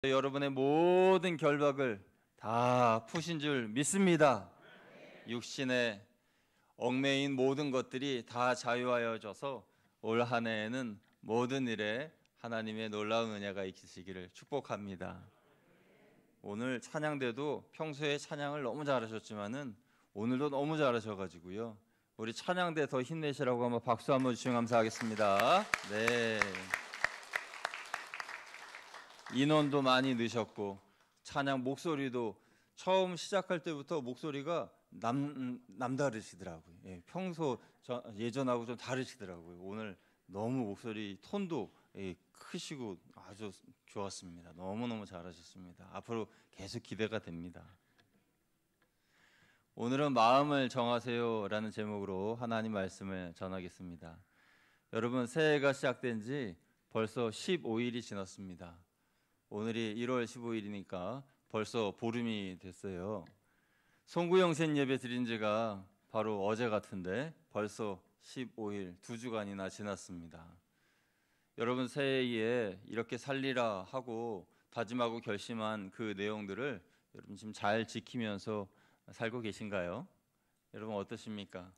여러분의 모든 결박을 다 푸신 줄 믿습니다. 육신에 얽매인 모든 것들이 다 자유하여져서 올 한 해에는 모든 일에 하나님의 놀라운 은혜가 있으시기를 축복합니다. 오늘 찬양대도 평소에 찬양을 너무 잘하셨지만은 오늘도 너무 잘하셔가지고요. 우리 찬양대 더 힘내시라고 한번 박수 한번 주시면 감사하겠습니다. 네. 인원도 많이 넣으셨고 찬양 목소리도 처음 시작할 때부터 목소리가 남다르시더라고요. 예, 평소 예전하고 좀 다르시더라고요. 오늘 너무 목소리 톤도 크시고 아주 좋았습니다. 너무너무 잘하셨습니다. 앞으로 계속 기대가 됩니다. 오늘은 마음을 정하세요 라는 제목으로 하나님 말씀을 전하겠습니다. 여러분, 새해가 시작된 지 벌써 15일이 지났습니다. 오늘이 1월 15일이니까 벌써 보름이 됐어요. 송구영신 예배 드린 지가 바로 어제 같은데 벌써 15일, 2주간이나 지났습니다. 여러분, 새해에 이렇게 살리라 하고 다짐하고 결심한 그 내용들을 여러분 지금 잘 지키면서 살고 계신가요? 여러분 어떠십니까?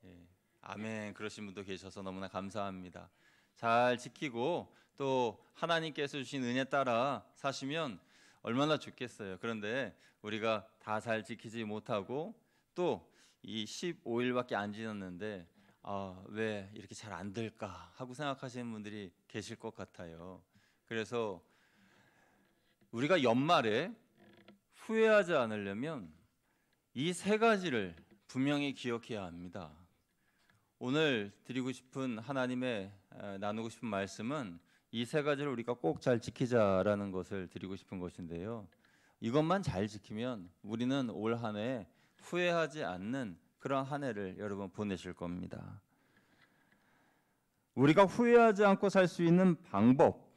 예, 아멘 그러신 분도 계셔서 너무나 감사합니다. 잘 지키고 또 하나님께서 주신 은혜 따라 사시면 얼마나 좋겠어요. 그런데 우리가 다 잘 지키지 못하고 또 이 15일밖에 안 지났는데 왜 이렇게 잘 안 될까 하고 생각하시는 분들이 계실 것 같아요. 그래서 우리가 연말에 후회하지 않으려면 이 세 가지를 분명히 기억해야 합니다. 오늘 드리고 싶은 하나님의 나누고 싶은 말씀은 이 세 가지를 우리가 꼭 잘 지키자라는 것을 드리고 싶은 것인데요. 이것만 잘 지키면 우리는 올 한 해 후회하지 않는 그런 한 해를 여러분 보내실 겁니다. 우리가 후회하지 않고 살 수 있는 방법,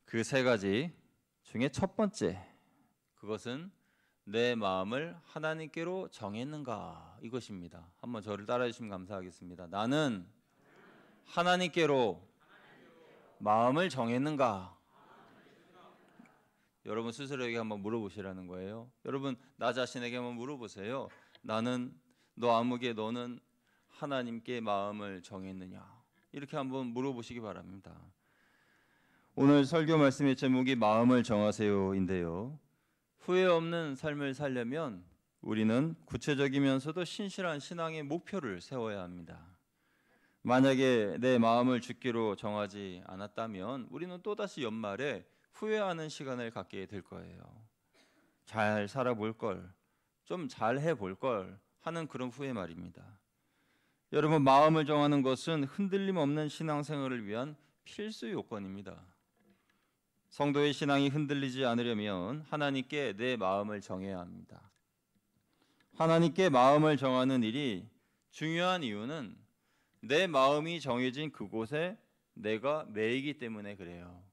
그 세 가지 중에 첫 번째, 그것은 내 마음을 하나님께로 정했는가, 이것입니다. 한번 저를 따라해 주시면 감사하겠습니다. 나는 하나님께로 마음을 정했는가? 여러분 스스로에게 한번 물어보시라는 거예요. 여러분 나 자신에게 한번 물어보세요. 너는 하나님께 마음을 정했느냐? 이렇게 한번 물어보시기 바랍니다. 오늘 설교 말씀의 제목이 마음을 정하세요인데요. 후회 없는 삶을 살려면 우리는 구체적이면서도 신실한 신앙의 목표를 세워야 합니다. 만약에 내 마음을 주기로 정하지 않았다면 우리는 또다시 연말에 후회하는 시간을 갖게 될 거예요. 잘 살아볼 걸, 좀 잘 해볼 걸 하는 그런 후회 말입니다. 여러분, 마음을 정하는 것은 흔들림 없는 신앙생활을 위한 필수 요건입니다. 성도의 신앙이 흔들리지 않으려면 하나님께 내 마음을 정해야 합니다. 하나님께 마음을 정하는 일이 중요한 이유는 내 마음이 정해진 그곳에 내가 매이기 때문에 그래요.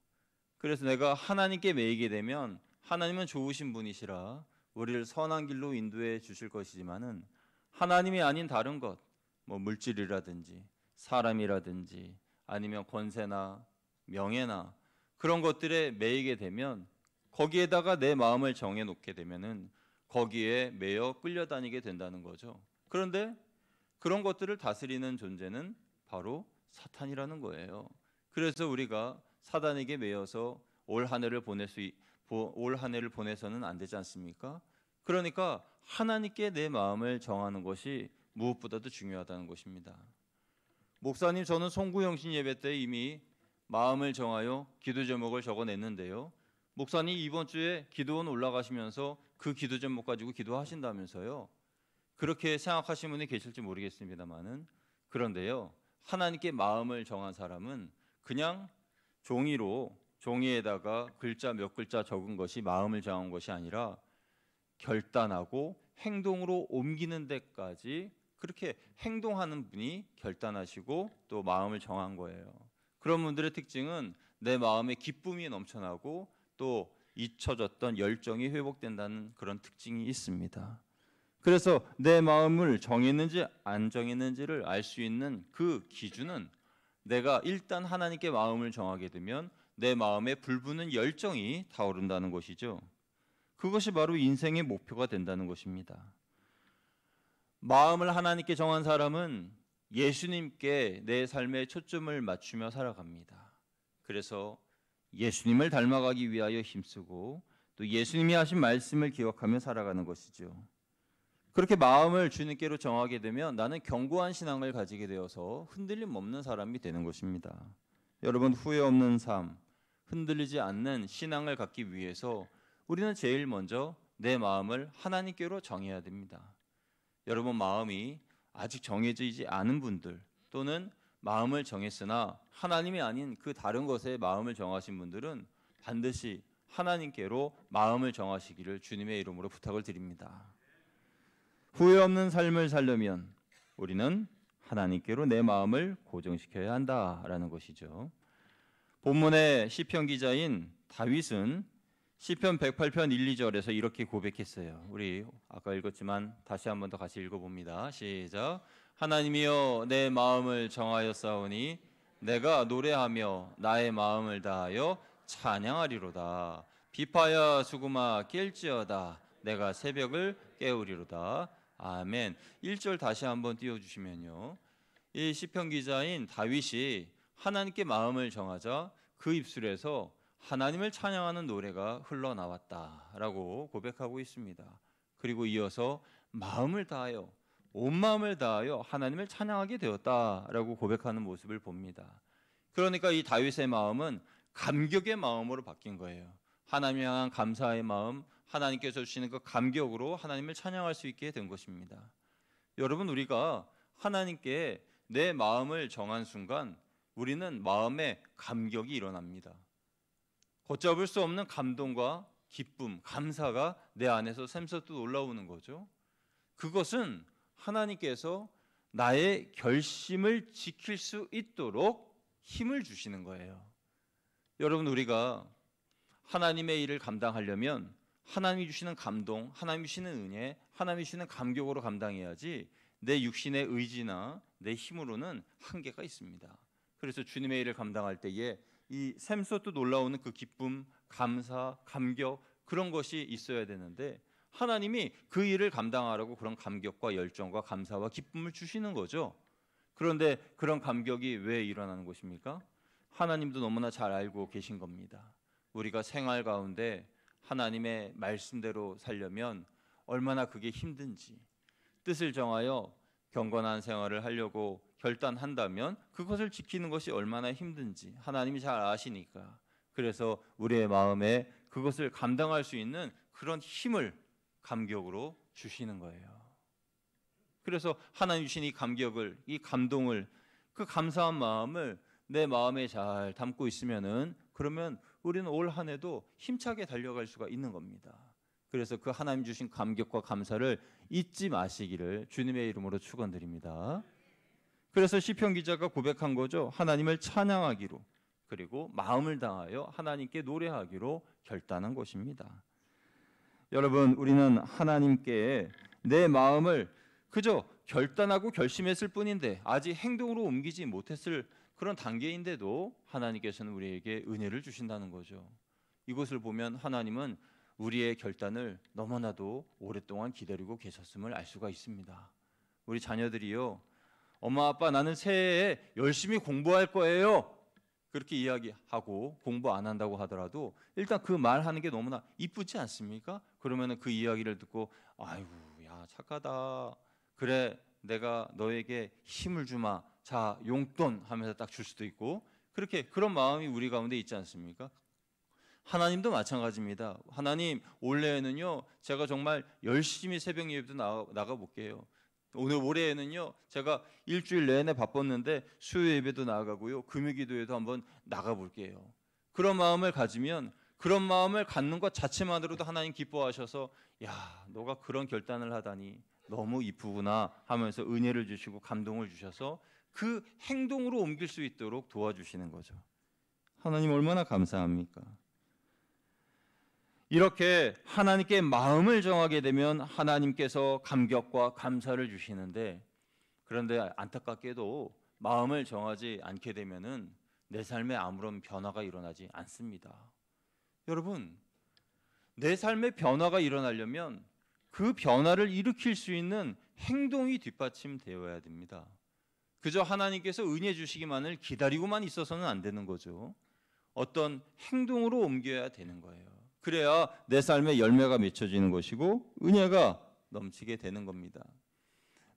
그래서 내가 하나님께 매이게 되면 하나님은 좋으신 분이시라 우리를 선한 길로 인도해 주실 것이지만은 하나님이 아닌 다른 것, 물질이라든지 사람이라든지 아니면 권세나 명예나 그런 것들에 매이게 되면 거기에다가 내 마음을 정해 놓게 되면은 거기에 매여 끌려다니게 된다는 거죠. 그런데 그런 것들을 다스리는 존재는 바로 사탄이라는 거예요. 그래서 우리가 사단에게 매여서 올 한 해를 보내서는 안 되지 않습니까? 그러니까 하나님께 내 마음을 정하는 것이 무엇보다도 중요하다는 것입니다. 목사님, 저는 송구영신 예배 때 이미 마음을 정하여 기도 제목을 적어냈는데요. 목사님 이번 주에 기도원 올라가시면서 그 기도 제목 가지고 기도하신다면서요. 그렇게 생각하시는 분이 계실지 모르겠습니다만은 그런데요. 하나님께 마음을 정한 사람은 그냥 종이에다가 글자 몇 글자 적은 것이 마음을 정한 것이 아니라 결단하고 행동으로 옮기는 데까지 그렇게 행동하는 분이 결단하시고 또 마음을 정한 거예요. 그런 분들의 특징은 내 마음에 기쁨이 넘쳐나고 또 잊혀졌던 열정이 회복된다는 그런 특징이 있습니다. 그래서 내 마음을 정했는지 안 정했는지를 알 수 있는 그 기준은 내가 일단 하나님께 마음을 정하게 되면 내 마음에 불붙는 열정이 타오른다는 것이죠. 그것이 바로 인생의 목표가 된다는 것입니다. 마음을 하나님께 정한 사람은 예수님께 내 삶의 초점을 맞추며 살아갑니다. 그래서 예수님을 닮아가기 위하여 힘쓰고 또 예수님이 하신 말씀을 기억하며 살아가는 것이죠. 그렇게 마음을 주님께로 정하게 되면 나는 견고한 신앙을 가지게 되어서 흔들림 없는 사람이 되는 것입니다. 여러분, 후회 없는 삶, 흔들리지 않는 신앙을 갖기 위해서 우리는 제일 먼저 내 마음을 하나님께로 정해야 됩니다. 여러분, 마음이 아직 정해지지 않은 분들 또는 마음을 정했으나 하나님이 아닌 그 다른 것에 마음을 정하신 분들은 반드시 하나님께로 마음을 정하시기를 주님의 이름으로 부탁을 드립니다. 후회 없는 삶을 살려면 우리는 하나님께로 내 마음을 고정시켜야 한다라는 것이죠. 본문의 시편 기자인 다윗은 시편 108편 1, 2절에서 이렇게 고백했어요. 우리 아까 읽었지만 다시 한 번 더 같이 읽어봅니다. 시작. 하나님이여 내 마음을 정하였사오니 내가 노래하며 나의 마음을 다하여 찬양하리로다. 비파야 수구마 깰지어다. 내가 새벽을 깨우리로다. 아멘. 1절 다시 한번 띄워주시면요. 이 시편 기자인 다윗이 하나님께 마음을 정하자 그 입술에서 하나님을 찬양하는 노래가 흘러나왔다라고 고백하고 있습니다. 그리고 이어서 마음을 다하여 온 마음을 다하여 하나님을 찬양하게 되었다라고 고백하는 모습을 봅니다. 그러니까 이 다윗의 마음은 감격의 마음으로 바뀐 거예요. 하나님에 향한 감사의 마음, 하나님께서 주시는 그 감격으로 하나님을 찬양할 수 있게 된 것입니다. 여러분, 우리가 하나님께 내 마음을 정한 순간 우리는 마음에 감격이 일어납니다. 걷잡을 수 없는 감동과 기쁨, 감사가 내 안에서 샘솟듯 올라오는 거죠. 그것은 하나님께서 나의 결심을 지킬 수 있도록 힘을 주시는 거예요. 여러분, 우리가 하나님의 일을 감당하려면 하나님이 주시는 감동, 하나님이 주시는 은혜, 하나님이 주시는 감격으로 감당해야지 내 육신의 의지나 내 힘으로는 한계가 있습니다. 그래서 주님의 일을 감당할 때에 이 샘솟듯 올라오는 그 기쁨, 감사, 감격 그런 것이 있어야 되는데 하나님이 그 일을 감당하라고 그런 감격과 열정과 감사와 기쁨을 주시는 거죠. 그런데 그런 감격이 왜 일어나는 것입니까? 하나님도 너무나 잘 알고 계신 겁니다. 우리가 생활 가운데 하나님의 말씀대로 살려면 얼마나 그게 힘든지, 뜻을 정하여 경건한 생활을 하려고 결단한다면 그것을 지키는 것이 얼마나 힘든지 하나님이 잘 아시니까, 그래서 우리의 마음에 그것을 감당할 수 있는 그런 힘을 감격으로 주시는 거예요. 그래서 하나님 주신 이 감격을, 이 감동을, 그 감사한 마음을 내 마음에 잘 담고 있으면은 그러면 우리는 올 한 해도 힘차게 달려갈 수가 있는 겁니다. 그래서 그 하나님 주신 감격과 감사를 잊지 마시기를 주님의 이름으로 축원드립니다. 그래서 시편 기자가 고백한 거죠. 하나님을 찬양하기로, 그리고 마음을 다하여 하나님께 노래하기로 결단한 것입니다. 여러분, 우리는 하나님께 내 마음을 그저 결단하고 결심했을 뿐인데 아직 행동으로 옮기지 못했을 그런 단계인데도 하나님께서는 우리에게 은혜를 주신다는 거죠. 이것을 보면 하나님은 우리의 결단을 너무나도 오랫동안 기다리고 계셨음을 알 수가 있습니다. 우리 자녀들이요, 엄마 아빠 나는 새해에 열심히 공부할 거예요, 그렇게 이야기하고 공부 안 한다고 하더라도 일단 그 말하는 게 너무나 이쁘지 않습니까? 그러면 그 이야기를 듣고 아이고 야 착하다, 그래 내가 너에게 힘을 주마, 자 용돈 하면서 딱 줄 수도 있고, 그렇게 그런 마음이 우리 가운데 있지 않습니까? 하나님도 마찬가지입니다. 하나님, 올해에는요 제가 정말 열심히 새벽 예배도 나가 볼게요. 올해에는요 제가 일주일 내내 바빴는데 수요 예배도 나가고요, 금요기도에도 한번 나가 볼게요. 그런 마음을 가지면, 그런 마음을 갖는 것 자체만으로도 하나님 기뻐하셔서 야 너가 그런 결단을 하다니 너무 이쁘구나 하면서 은혜를 주시고 감동을 주셔서 그 행동으로 옮길 수 있도록 도와주시는 거죠. 하나님 얼마나 감사합니까? 이렇게 하나님께 마음을 정하게 되면 하나님께서 감격과 감사를 주시는데, 그런데 안타깝게도 마음을 정하지 않게 되면은 내 삶에 아무런 변화가 일어나지 않습니다. 여러분, 내 삶에 변화가 일어나려면 그 변화를 일으킬 수 있는 행동이 뒷받침되어야 됩니다. 그저 하나님께서 은혜 주시기만을 기다리고만 있어서는 안 되는 거죠. 어떤 행동으로 옮겨야 되는 거예요. 그래야 내 삶에 열매가 맺혀지는 것이고 은혜가 넘치게 되는 겁니다.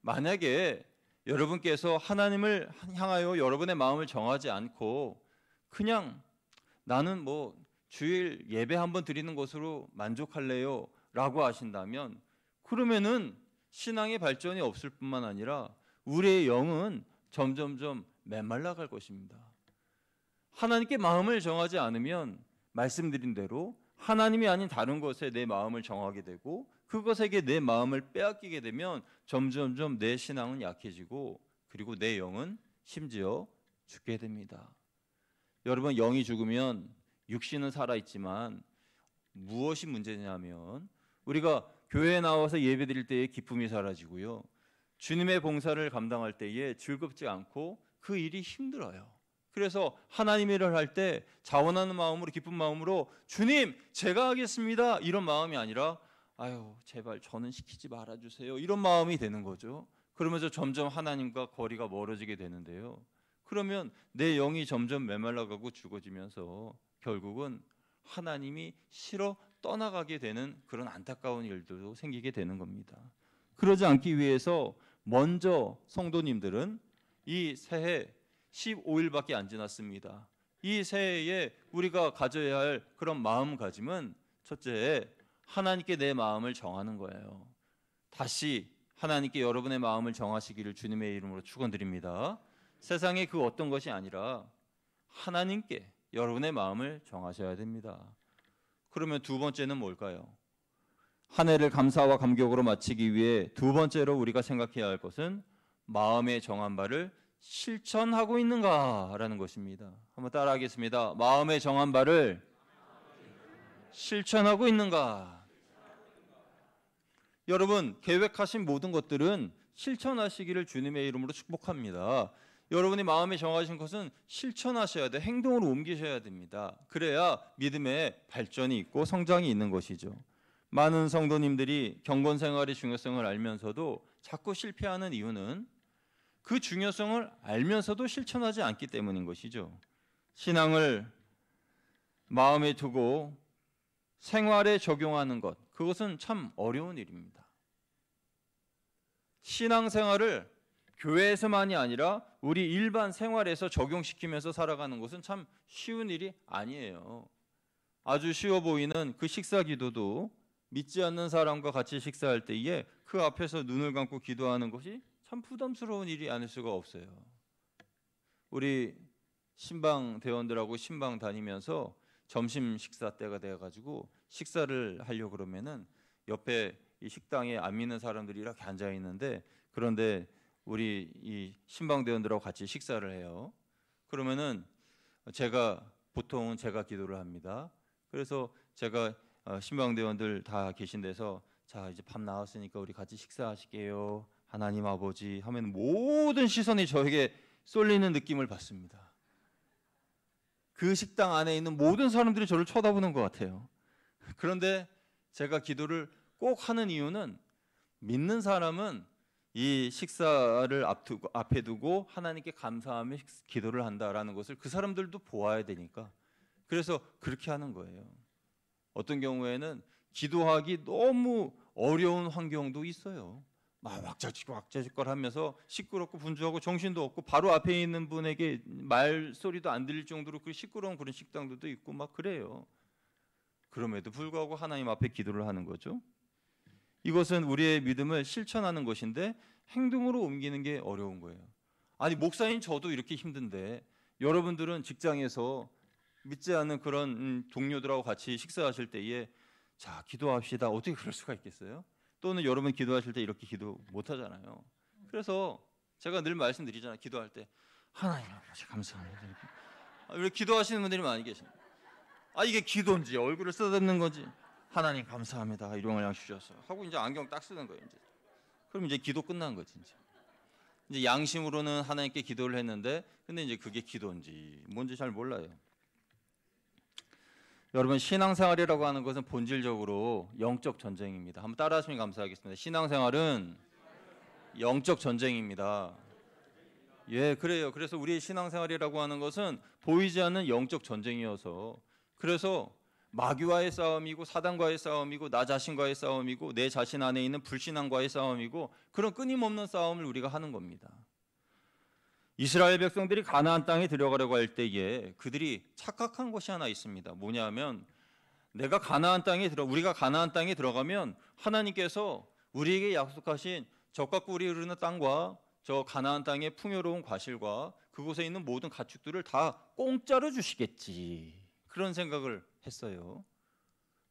만약에 여러분께서 하나님을 향하여 여러분의 마음을 정하지 않고 그냥 나는 주일 예배 한번 드리는 것으로 만족할래요 라고 하신다면, 그러면은 신앙의 발전이 없을 뿐만 아니라 우리의 영은 점점점 메말라갈 것입니다. 하나님께 마음을 정하지 않으면 말씀드린 대로 하나님이 아닌 다른 것에 내 마음을 정하게 되고 그것에게 내 마음을 빼앗기게 되면 점점점 내 신앙은 약해지고 그리고 내 영은 심지어 죽게 됩니다. 여러분, 영이 죽으면 육신은 살아있지만 무엇이 문제냐면 우리가 교회에 나와서 예배드릴 때의 기쁨이 사라지고요, 주님의 봉사를 감당할 때에 즐겁지 않고 그 일이 힘들어요. 그래서 하나님 일을 할 때 자원하는 마음으로, 기쁜 마음으로 주님 제가 하겠습니다 이런 마음이 아니라 아유 제발 저는 시키지 말아주세요 이런 마음이 되는 거죠. 그러면서 점점 하나님과 거리가 멀어지게 되는데요, 그러면 내 영이 점점 메말라가고 죽어지면서 결국은 하나님이 싫어 떠나가게 되는 그런 안타까운 일들도 생기게 되는 겁니다. 그러지 않기 위해서 먼저 성도님들은 이 새해 15일밖에 안 지났습니다. 이 새해에 우리가 가져야 할 그런 마음가짐은 첫째, 하나님께 내 마음을 정하는 거예요. 다시 하나님께 여러분의 마음을 정하시기를 주님의 이름으로 축원드립니다. 세상의 그 어떤 것이 아니라 하나님께 여러분의 마음을 정하셔야 됩니다. 그러면 두 번째는 뭘까요? 한 해를 감사와 감격으로 마치기 위해 두 번째로 우리가 생각해야 할 것은 마음에 정한 바를 실천하고 있는가라는 것입니다. 한번 따라하겠습니다. 마음에 정한 바를 실천하고 있는가? 여러분, 계획하신 모든 것들은 실천하시기를 주님의 이름으로 축복합니다. 여러분이 마음에 정하신 것은 실천하셔야 돼. 행동으로 옮기셔야 됩니다. 그래야 믿음의 발전이 있고 성장이 있는 것이죠. 많은 성도님들이 경건 생활의 중요성을 알면서도 자꾸 실패하는 이유는 그 중요성을 알면서도 실천하지 않기 때문인 것이죠. 신앙을 마음에 두고 생활에 적용하는 것, 그것은 참 어려운 일입니다. 신앙생활을 교회에서만이 아니라 우리 일반 생활에서 적용시키면서 살아가는 것은 참 쉬운 일이 아니에요. 아주 쉬워 보이는 그 식사 기도도 믿지 않는 사람과 같이 식사할 때에 그 앞에서 눈을 감고 기도하는 것이 참 부담스러운 일이 아닐 수가 없어요. 우리 신방 대원들하고 신방 다니면서 점심 식사 때가 돼가지고 식사를 하려고 그러면은 옆에 이 식당에 안 믿는 사람들이 이렇게 앉아 있는데, 그런데 우리 이 신방 대원들하고 같이 식사를 해요. 그러면은 보통은 제가 기도를 합니다. 그래서 제가 신방 대원들 다 계신 데서 자 이제 밥 나왔으니까 우리 같이 식사하실게요. 하나님 아버지 하면 모든 시선이 저에게 쏠리는 느낌을 받습니다. 그 식당 안에 있는 모든 사람들이 저를 쳐다보는 것 같아요. 그런데 제가 기도를 꼭 하는 이유는 믿는 사람은 이 식사를 앞에 두고 하나님께 감사하며 기도를 한다라는 것을 그 사람들도 보아야 되니까, 그래서 그렇게 하는 거예요. 어떤 경우에는 기도하기 너무 어려운 환경도 있어요. 막 왁자지껄 하면서 시끄럽고 분주하고 정신도 없고 바로 앞에 있는 분에게 말소리도 안 들릴 정도로 그 시끄러운 그런 식당들도 있고 막 그래요. 그럼에도 불구하고 하나님 앞에 기도를 하는 거죠. 이것은 우리의 믿음을 실천하는 것인데 행동으로 옮기는 게 어려운 거예요. 아니 목사인 저도 이렇게 힘든데 여러분들은 직장에서 믿지 않는 그런 동료들하고 같이 식사하실 때에 자 기도합시다, 어떻게 그럴 수가 있겠어요? 또는 여러분 기도하실 때 이렇게 기도 못 하잖아요. 그래서 제가 늘 말씀드리잖아요. 기도할 때 하나님 아버지 감사합니다. 이렇게 기도하시는 분들이 많이 계십니다. 이게 기도인지 얼굴을 쓰다듬는 건지 하나님 감사합니다. 일용할 양 주셔서 하고 이제 안경 딱 쓰는 거예요. 이제. 그럼 이제 기도 끝난 거지. 이제. 이제 양심으로는 하나님께 기도를 했는데 근데 이제 그게 기도인지 뭔지 잘 몰라요. 여러분 신앙생활이라고 하는 것은 본질적으로 영적 전쟁입니다. 한번 따라하시면 감사하겠습니다. 신앙생활은 영적 전쟁입니다. 예, 그래요. 그래서 우리의 신앙생활이라고 하는 것은 보이지 않는 영적 전쟁이어서 그래서 마귀와의 싸움이고 사단과의 싸움이고 나 자신과의 싸움이고 내 자신 안에 있는 불신앙과의 싸움이고 그런 끊임없는 싸움을 우리가 하는 겁니다. 이스라엘 백성들이 가나안 땅에 들어가려고 할 때에 그들이 착각한 것이 하나 있습니다. 뭐냐면 우리가 가나안 땅에 들어가면 하나님께서 우리에게 약속하신 젖과 꿀이 흐르는 땅과 저 가나안 땅의 풍요로운 과실과 그곳에 있는 모든 가축들을 다 공짜로 주시겠지. 그런 생각을 했어요.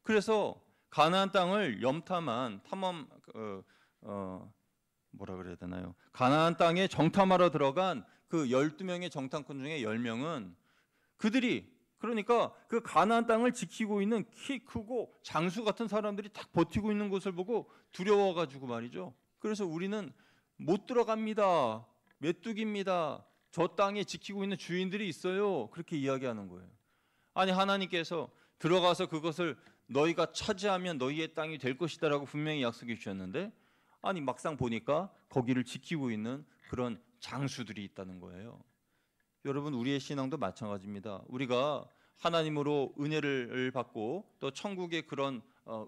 그래서 가나안 땅을 가나안 땅에 정탐하러 들어간 그 12명의 정탐꾼 중에 10명은 그들이 그러니까 그 가나안 땅을 지키고 있는 키 크고 장수 같은 사람들이 딱 버티고 있는 것을 보고 두려워가지고 말이죠. 그래서 우리는 못 들어갑니다. 메뚜기입니다. 저 땅에 지키고 있는 주인들이 있어요. 그렇게 이야기하는 거예요. 아니 하나님께서 들어가서 그것을 너희가 차지하면 너희의 땅이 될 것이다 라고 분명히 약속해 주셨는데 아니 막상 보니까 거기를 지키고 있는 그런 장수들이 있다는 거예요. 여러분 우리의 신앙도 마찬가지입니다. 우리가 하나님으로 은혜를 받고 또 천국의 그런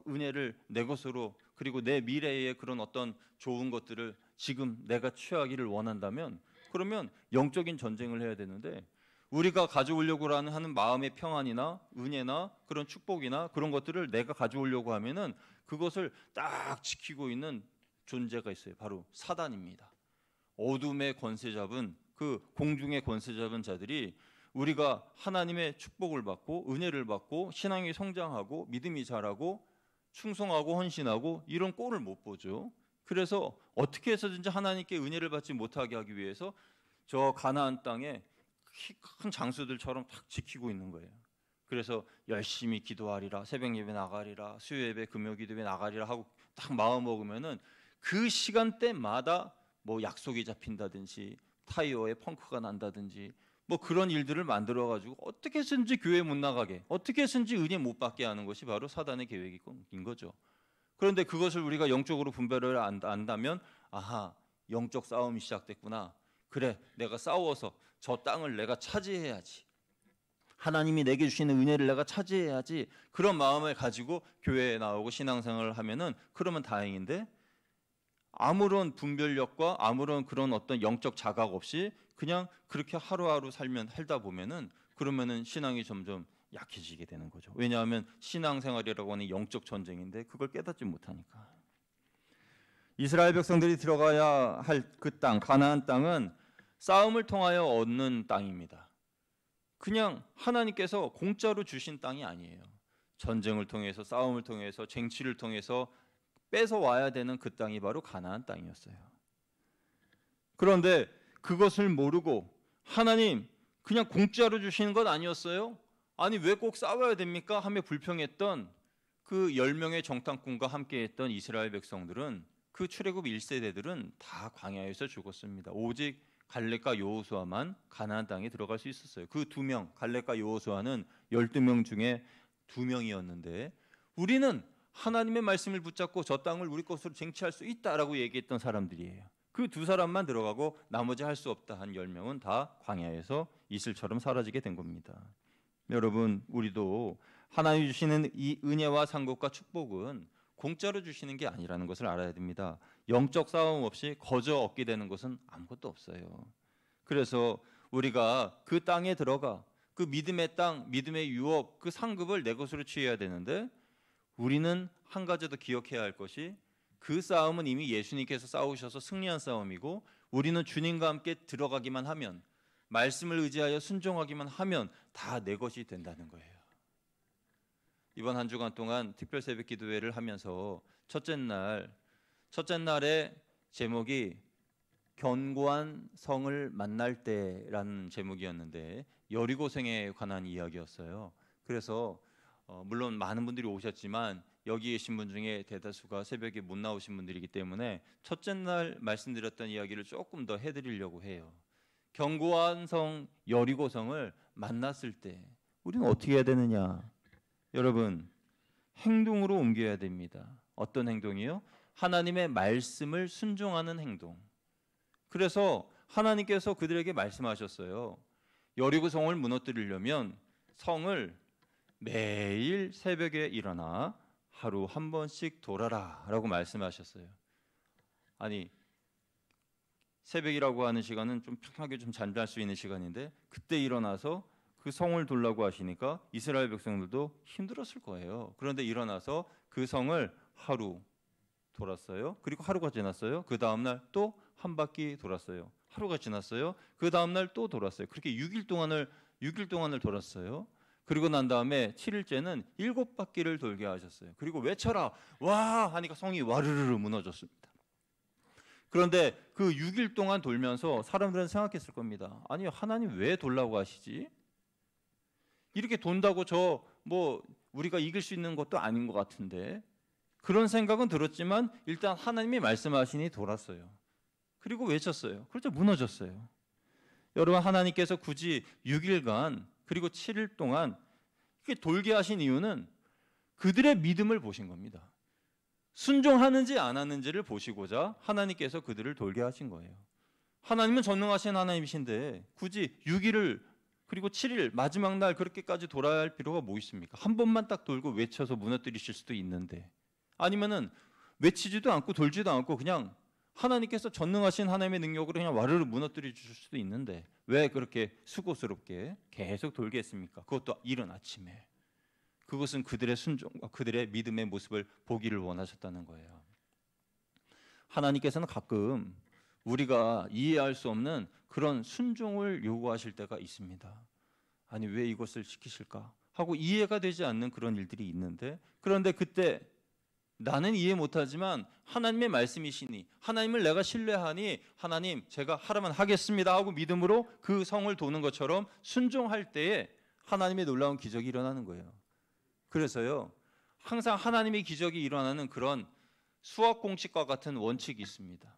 은혜를 내 것으로 그리고 내 미래의 그런 어떤 좋은 것들을 지금 내가 취하기를 원한다면 그러면 영적인 전쟁을 해야 되는데 우리가 가져오려고 하는 마음의 평안이나 은혜나 그런 축복이나 그런 것들을 내가 가져오려고 하면은 그것을 딱 지키고 있는 존재가 있어요. 바로 사단입니다. 어둠의 권세 잡은 그 공중의 권세 잡은 자들이 우리가 하나님의 축복을 받고 은혜를 받고 신앙이 성장하고 믿음이 자라고 충성하고 헌신하고 이런 꼴을 못 보죠. 그래서 어떻게 해서든지 하나님께 은혜를 받지 못하게 하기 위해서 저 가나안 땅에 큰 장수들처럼 딱 지키고 있는 거예요. 그래서 열심히 기도하리라, 새벽 예배 나가리라, 수요 예배, 금요 기도에 나가리라 하고 딱 마음 먹으면은 그 시간대마다 뭐 약속이 잡힌다든지 타이어에 펑크가 난다든지 뭐 그런 일들을 만들어 가지고 어떻게 해서든지 교회 못 나가게, 어떻게 해서든지 은혜 못 받게 하는 것이 바로 사단의 계획인 거죠. 그런데 그것을 우리가 영적으로 분별을 안다면 아하, 영적 싸움이 시작됐구나. 그래, 내가 싸워서 저 땅을 내가 차지해야지. 하나님이 내게 주시는 은혜를 내가 차지해야지. 그런 마음을 가지고 교회에 나오고 신앙생활을 하면은 그러면 다행인데 아무런 분별력과 아무런 그런 어떤 영적 자각 없이 그냥 그렇게 하루하루 살다 보면은 그러면은 신앙이 점점 약해지게 되는 거죠. 왜냐하면 신앙생활이라고 하는 영적 전쟁인데 그걸 깨닫지 못하니까. 이스라엘 백성들이 들어가야 할 그 땅, 가나안 땅은 싸움을 통하여 얻는 땅입니다. 그냥 하나님께서 공짜로 주신 땅이 아니에요. 전쟁을 통해서 싸움을 통해서 쟁취를 통해서 뺏어 와야 되는 그 땅이 바로 가나안 땅이었어요. 그런데 그것을 모르고 하나님 그냥 공짜로 주시는 것 아니었어요? 아니 왜 꼭 싸워야 됩니까? 하며 불평했던 그 10명의 정탐꾼과 함께했던 이스라엘 백성들은 그 출애굽 1세대들은 다 광야에서 죽었습니다. 오직 갈렙과 여호수아만 가나안 땅에 들어갈 수 있었어요. 그 2명 갈렙과 여호수아는 12명 중에 2명이었는데 우리는 하나님의 말씀을 붙잡고 저 땅을 우리 것으로 쟁취할 수 있다라고 얘기했던 사람들이에요. 그 2사람만 들어가고 나머지 할 수 없다 한 10명은 다 광야에서 이슬처럼 사라지게 된 겁니다. 여러분 우리도 하나님 주시는 이 은혜와 상급과 축복은 공짜로 주시는 게 아니라는 것을 알아야 됩니다. 영적 싸움 없이 거저 얻게 되는 것은 아무것도 없어요. 그래서 우리가 그 땅에 들어가 그 믿음의 땅, 믿음의 유업, 그 상급을 내 것으로 취해야 되는데 우리는 한 가지 더 기억해야 할 것이 그 싸움은 이미 예수님께서 싸우셔서 승리한 싸움이고 우리는 주님과 함께 들어가기만 하면 말씀을 의지하여 순종하기만 하면 다 내 것이 된다는 거예요. 이번 한 주간 동안 특별 새벽 기도회를 하면서 첫째 날의 제목이 견고한 성을 만날 때라는 제목이었는데 여리고성에 관한 이야기였어요. 그래서 물론 많은 분들이 오셨지만 여기 계신 분 중에 대다수가 새벽에 못 나오신 분들이기 때문에 첫째 날 말씀드렸던 이야기를 조금 더 해드리려고 해요. 견고한 성 여리고성을 만났을 때 우리는 어떻게 해야 되느냐? 여러분, 행동으로 옮겨야 됩니다. 어떤 행동이요? 하나님의 말씀을 순종하는 행동. 그래서 하나님께서 그들에게 말씀하셨어요. 여리고성을 무너뜨리려면 성을 매일 새벽에 일어나 하루 한 번씩 돌아라 라고 말씀하셨어요. 아니, 새벽이라고 하는 시간은 좀 편하게 좀 잠잘 수 있는 시간인데 그때 일어나서 그 성을 돌라고 하시니까 이스라엘 백성들도 힘들었을 거예요. 그런데 일어나서 그 성을 하루 돌았어요. 그리고 하루가 지났어요. 그 다음날 또 한 바퀴 돌았어요. 하루가 지났어요. 그 다음날 또 돌았어요. 그렇게 6일 동안을 돌았어요. 그리고 난 다음에 7일째는 7바퀴를 돌게 하셨어요. 그리고 외쳐라 와 하니까 성이 와르르르 무너졌습니다. 그런데 그 6일 동안 돌면서 사람들은 생각했을 겁니다. 아니, 하나님 왜 돌라고 하시지? 이렇게 돈다고 저 뭐 우리가 이길 수 있는 것도 아닌 것 같은데, 그런 생각은 들었지만 일단 하나님이 말씀하시니 돌았어요. 그리고 외쳤어요. 그렇죠, 무너졌어요. 여러분, 하나님께서 굳이 6일간 그리고 7일 동안 이렇게 돌게 하신 이유는 그들의 믿음을 보신 겁니다. 순종하는지 안 하는지를 보시고자 하나님께서 그들을 돌게 하신 거예요. 하나님은 전능하신 하나님이신데 굳이 6일을 그리고 7일 마지막 날 그렇게까지 돌아야 할 필요가 뭐 있습니까? 한 번만 딱 돌고 외쳐서 무너뜨리실 수도 있는데, 아니면은 외치지도 않고 돌지도 않고 그냥 하나님께서 전능하신 하나님의 능력으로 그냥 와르르 무너뜨려 주실 수도 있는데 왜 그렇게 수고스럽게 계속 돌게 했습니까? 그것도 이른 아침에. 그것은 그들의 순종과 그들의 믿음의 모습을 보기를 원하셨다는 거예요. 하나님께서는 가끔 우리가 이해할 수 없는 그런 순종을 요구하실 때가 있습니다. 아니, 왜 이것을 시키실까 하고 이해가 되지 않는 그런 일들이 있는데, 그런데 그때 나는 이해 못하지만 하나님의 말씀이시니, 하나님을 내가 신뢰하니 하나님 제가 하라면 하겠습니다 하고 믿음으로 그 성을 도는 것처럼 순종할 때에 하나님의 놀라운 기적이 일어나는 거예요. 그래서요, 항상 하나님의 기적이 일어나는 그런 수학 공식과 같은 원칙이 있습니다.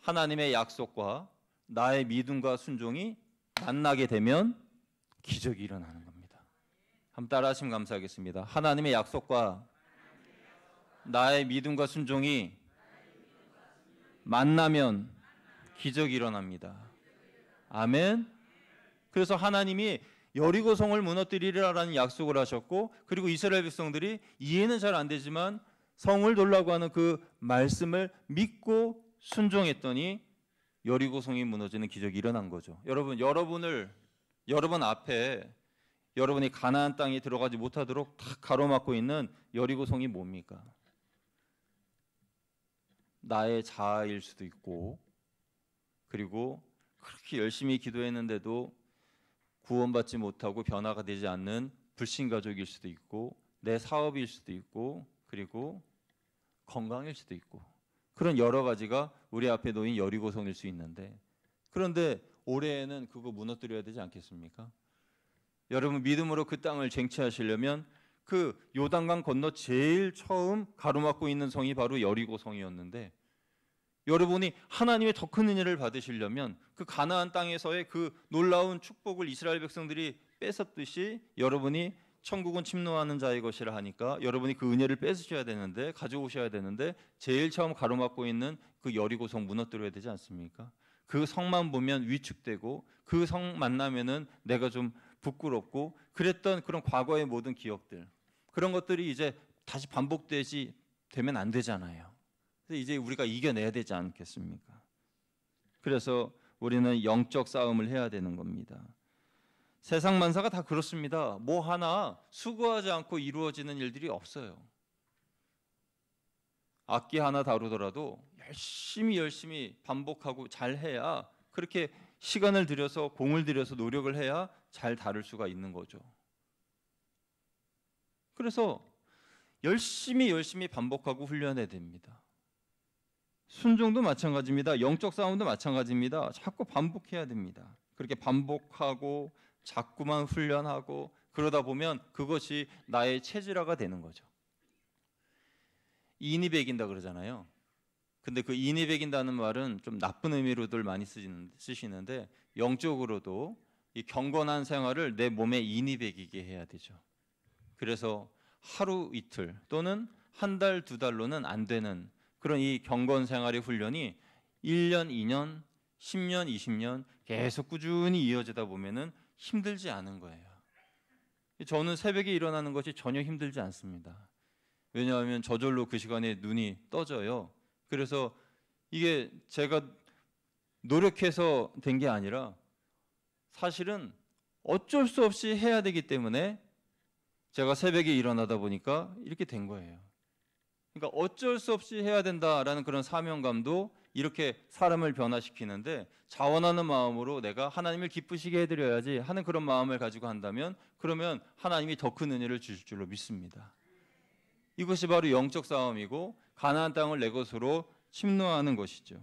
하나님의 약속과 나의 믿음과 순종이 만나게 되면 기적이 일어나는 겁니다. 한번 따라 하시면 감사하겠습니다. 하나님의 약속과 나의 믿음과 순종이 만나면 기적이 일어납니다. 아멘. 그래서 하나님이 여리고성을 무너뜨리리라는 약속을 하셨고, 그리고 이스라엘 백성들이 이해는 잘 안 되지만 성을 돌라고 하는 그 말씀을 믿고 순종했더니 여리고성이 무너지는 기적이 일어난 거죠. 여러분 앞에 여러분이 가나안 땅에 들어가지 못하도록 다 가로막고 있는 여리고성이 뭡니까? 나의 자아일 수도 있고, 그리고 그렇게 열심히 기도했는데도 구원받지 못하고 변화가 되지 않는 불신가족일 수도 있고, 내 사업일 수도 있고, 그리고 건강일 수도 있고, 그런 여러 가지가 우리 앞에 놓인 여리고성일 수 있는데, 그런데 올해에는 그거 무너뜨려야 되지 않겠습니까? 여러분, 믿음으로 그 땅을 쟁취하시려면 그 요단강 건너 제일 처음 가로막고 있는 성이 바로 여리고성이었는데, 여러분이 하나님의 더 큰 은혜를 받으시려면 그 가나안 땅에서의 그 놀라운 축복을 이스라엘 백성들이 뺏었듯이 여러분이 천국은 침노하는 자의 것이라 하니까 여러분이 그 은혜를 뺏으셔야 되는데, 가져오셔야 되는데, 제일 처음 가로막고 있는 그 여리고성 무너뜨려야 되지 않습니까? 그 성만 보면 위축되고 그 성 만나면은 내가 좀 부끄럽고 그랬던 그런 과거의 모든 기억들, 그런 것들이 이제 다시 되면 안 되잖아요. 그래서 이제 우리가 이겨내야 되지 않겠습니까? 그래서 우리는 영적 싸움을 해야 되는 겁니다. 세상 만사가 다 그렇습니다. 뭐 하나 수고하지 않고 이루어지는 일들이 없어요. 악기 하나 다루더라도 열심히 반복하고 잘해야, 그렇게 시간을 들여서 공을 들여서 노력을 해야 잘 다룰 수가 있는 거죠. 그래서 열심히 반복하고 훈련해야 됩니다. 순종도 마찬가지입니다. 영적 싸움도 마찬가지입니다. 자꾸 반복해야 됩니다. 그렇게 반복하고 자꾸만 훈련하고 그러다 보면 그것이 나의 체질화가 되는 거죠. 인이 배긴다 그러잖아요. 근데 그 인이 배긴다는 말은 좀 나쁜 의미로들 많이 쓰시는데 영적으로도 이 경건한 생활을 내 몸에 인이 배기게 해야 되죠. 그래서 하루 이틀 또는 한 달, 두 달로는 안 되는 그런 이 경건 생활의 훈련이 1년, 2년, 10년, 20년 계속 꾸준히 이어지다 보면은 힘들지 않은 거예요. 저는 새벽에 일어나는 것이 전혀 힘들지 않습니다. 왜냐하면 저절로 그 시간에 눈이 떠져요. 그래서 이게 제가 노력해서 된 게 아니라 사실은 어쩔 수 없이 해야 되기 때문에 제가 새벽에 일어나다 보니까 이렇게 된 거예요. 그러니까 어쩔 수 없이 해야 된다라는 그런 사명감도 이렇게 사람을 변화시키는데 자원하는 마음으로 내가 하나님을 기쁘시게 해드려야지 하는 그런 마음을 가지고 한다면 그러면 하나님이 더 큰 은혜를 주실 줄로 믿습니다. 이것이 바로 영적 싸움이고 가나안 땅을 내 것으로 침노하는 것이죠.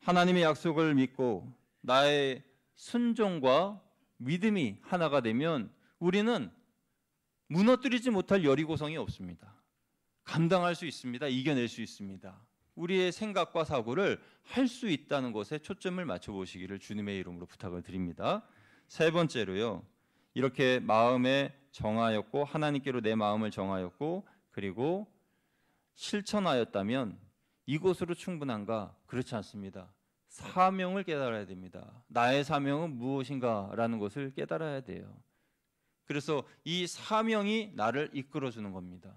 하나님의 약속을 믿고 나의 순종과 믿음이 하나가 되면 우리는 무너뜨리지 못할 여리고성이 없습니다. 감당할 수 있습니다. 이겨낼 수 있습니다. 우리의 생각과 사고를 할 수 있다는 것에 초점을 맞춰보시기를 주님의 이름으로 부탁을 드립니다. 세 번째로요. 이렇게 마음에 정하였고 하나님께로 내 마음을 정하였고 그리고 실천하였다면 이것으로 충분한가? 그렇지 않습니다. 사명을 깨달아야 됩니다. 나의 사명은 무엇인가라는 것을 깨달아야 돼요. 그래서 이 사명이 나를 이끌어주는 겁니다.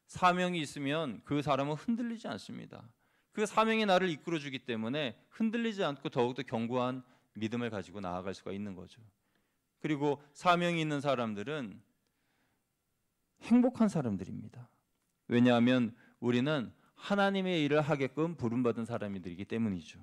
사명이 있으면 그 사람은 흔들리지 않습니다. 그 사명이 나를 이끌어주기 때문에 흔들리지 않고 더욱더 견고한 믿음을 가지고 나아갈 수가 있는 거죠. 그리고 사명이 있는 사람들은 행복한 사람들입니다. 왜냐하면 우리는 하나님의 일을 하게끔 부름받은 사람들이기 때문이죠.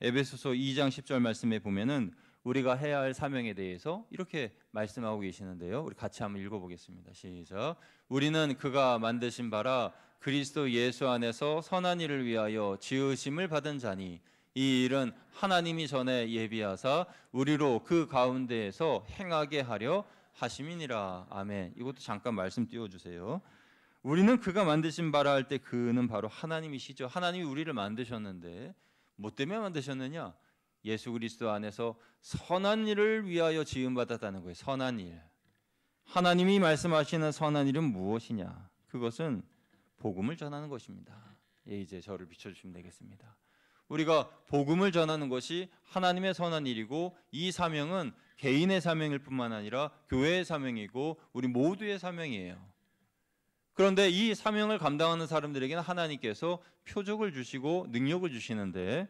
에베소서 2장 10절 말씀에 보면은 우리가 해야 할 사명에 대해서 이렇게 말씀하고 계시는데요. 우리 같이 한번 읽어보겠습니다. 시작. 우리는 그가 만드신 바라 그리스도 예수 안에서 선한 일을 위하여 지으심을 받은 자니 이 일은 하나님이 전에 예비하사 우리로 그 가운데에서 행하게 하려 하심이니라. 아멘. 이것도 잠깐 말씀 띄워주세요. 우리는 그가 만드신 바라 할 때 그는 바로 하나님이시죠. 하나님이 우리를 만드셨는데 뭐 때문에 만드셨느냐? 예수 그리스도 안에서 선한 일을 위하여 지음받았다는 거예요. 선한 일. 하나님이 말씀하시는 선한 일은 무엇이냐? 그것은 복음을 전하는 것입니다. 예, 이제 저를 비춰주시면 되겠습니다. 우리가 복음을 전하는 것이 하나님의 선한 일이고 이 사명은 개인의 사명일 뿐만 아니라 교회의 사명이고 우리 모두의 사명이에요. 그런데 이 사명을 감당하는 사람들에게는 하나님께서 표적을 주시고 능력을 주시는데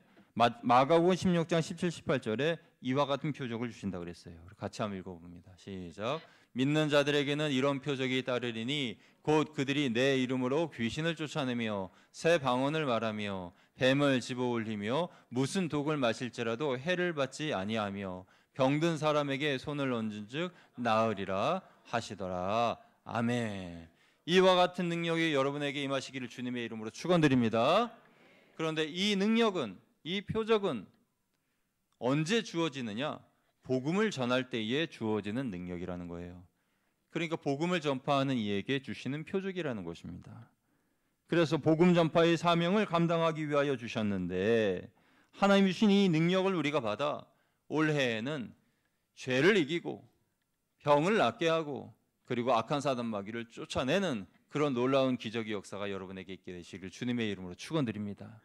마가복음 16장 17, 18절에 이와 같은 표적을 주신다 그랬어요. 같이 한번 읽어봅니다. 시작. 믿는 자들에게는 이런 표적이 따르리니 곧 그들이 내 이름으로 귀신을 쫓아내며 새 방언을 말하며 뱀을 집어올리며 무슨 독을 마실지라도 해를 받지 아니하며 병든 사람에게 손을 얹은즉 나으리라 하시더라. 아멘. 이와 같은 능력이 여러분에게 임하시기를 주님의 이름으로 축원드립니다. 그런데 이 능력은 이 표적은 언제 주어지느냐? 복음을 전할 때에 주어지는 능력이라는 거예요. 그러니까 복음을 전파하는 이에게 주시는 표적이라는 것입니다. 그래서 복음 전파의 사명을 감당하기 위하여 주셨는데 하나님이 주신 이 능력을 우리가 받아 올해에는 죄를 이기고 병을 낫게 하고 그리고 악한 사단 마귀를 쫓아내는 그런 놀라운 기적의 역사가 여러분에게 있게 되시길 주님의 이름으로 축원드립니다.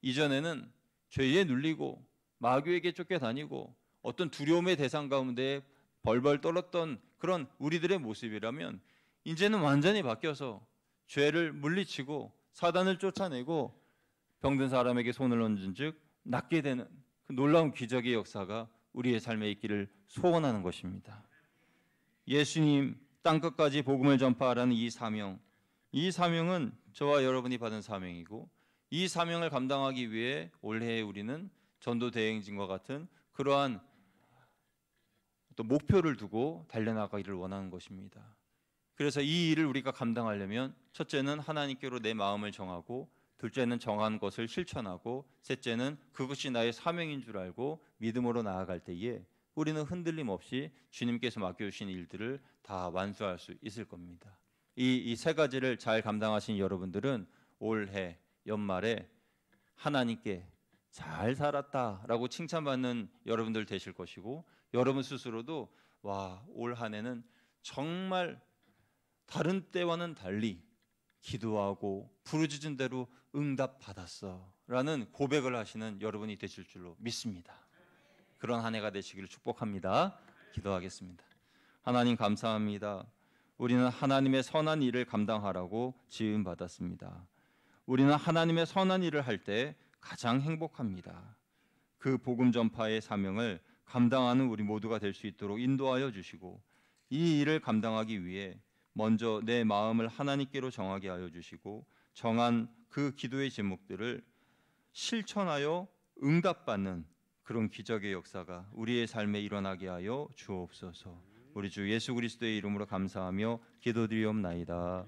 이전에는 죄에 눌리고 마귀에게 쫓겨다니고 어떤 두려움의 대상 가운데 벌벌 떨었던 그런 우리들의 모습이라면 이제는 완전히 바뀌어서 죄를 물리치고 사단을 쫓아내고 병든 사람에게 손을 얹은 즉 낫게 되는 그 놀라운 기적의 역사가 우리의 삶에 있기를 소원하는 것입니다. 예수님 땅끝까지 복음을 전파하라는 이 사명은 저와 여러분이 받은 사명이고 이 사명을 감당하기 위해 올해 우리는 전도 대행진과 같은 그러한 또 목표를 두고 달려나가기를 원하는 것입니다. 그래서 이 일을 우리가 감당하려면 첫째는 하나님께로 내 마음을 정하고 둘째는 정한 것을 실천하고 셋째는 그것이 나의 사명인 줄 알고 믿음으로 나아갈 때에 우리는 흔들림 없이 주님께서 맡겨주신 일들을 다 완수할 수 있을 겁니다. 이 세 가지를 잘 감당하신 여러분들은 올해 연말에 하나님께 잘 살았다라고 칭찬받는 여러분들 되실 것이고, 여러분 스스로도 와, 올 한 해는 정말 다른 때와는 달리 기도하고 부르짖은 대로 응답받았어 라는 고백을 하시는 여러분이 되실 줄로 믿습니다. 그런 한 해가 되시기를 축복합니다. 기도하겠습니다. 하나님 감사합니다. 우리는 하나님의 선한 일을 감당하라고 지음받았습니다. 우리는 하나님의 선한 일을 할 때 가장 행복합니다. 그 복음 전파의 사명을 감당하는 우리 모두가 될 수 있도록 인도하여 주시고, 이 일을 감당하기 위해 먼저 내 마음을 하나님께로 정하게 하여 주시고, 정한 그 기도의 제목들을 실천하여 응답받는 그런 기적의 역사가 우리의 삶에 일어나게 하여 주옵소서. 우리 주 예수 그리스도의 이름으로 감사하며 기도드리옵나이다.